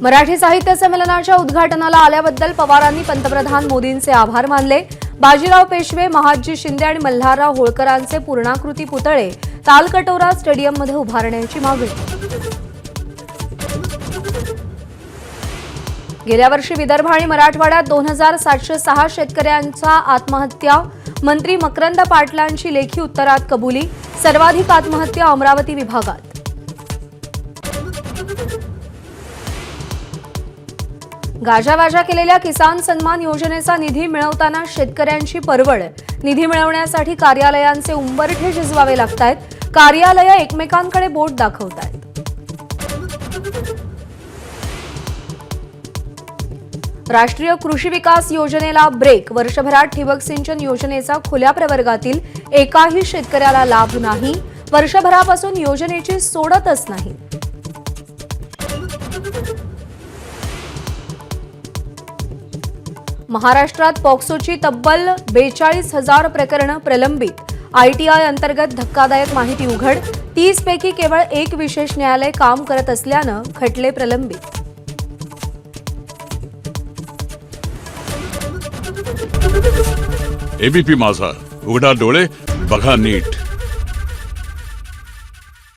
मराठी साहित्य संमेलनाच्या उद्घाटनाला आल्याबद्दल पवारांनी पंतप्रधान मोदींचे आभार मानले। बाजीराव पेशवे, महादजी शिंदे आणि मल्हारराव होळकरांचे पूर्णाकृती पुतळे तालकटोरा स्टेडियममध्ये उभारण्याची मागणी। गेल्या वर्षी विदर्भ आणि मराठवाड्यात 2706 शेतकऱ्यांचा आत्महत्या। मंत्री मकरंद पाटलांची लेखी उत्तरात कबुली। सर्वाधिक आत्महत्या अमरावती विभागात। गाजावाजा केलेल्या किसान सन्मान योजनेचा निधी मिळवताना शेतकऱ्यांची परवड। निधी मिळवण्यासाठी कार्यालयांचे उंबरठे झिजवावे लागतायत। कार्यालय एकमेकांकडे बोट दाखवतायत। राष्ट्रीय कृषी विकास योजनेला ब्रेक। वर्षभरात ठिबक सिंचन योजनेचा खुल्या प्रवर्गातील एकाही शेतकऱ्याला लाभ नाही। वर्षभरापासून योजनेची सोडतच नाही। महाराष्ट्रात पॉक्सोची तब्बल 42,000 प्रकरणं प्रलंबित। आयटीआय अंतर्गत धक्कादायक माहिती उघड। 30 पैकी केवळ एक विशेष न्यायालय काम करत असल्यानं खटले प्रलंबित। एबीपी माझा, उघडा डोळे बघा नीट।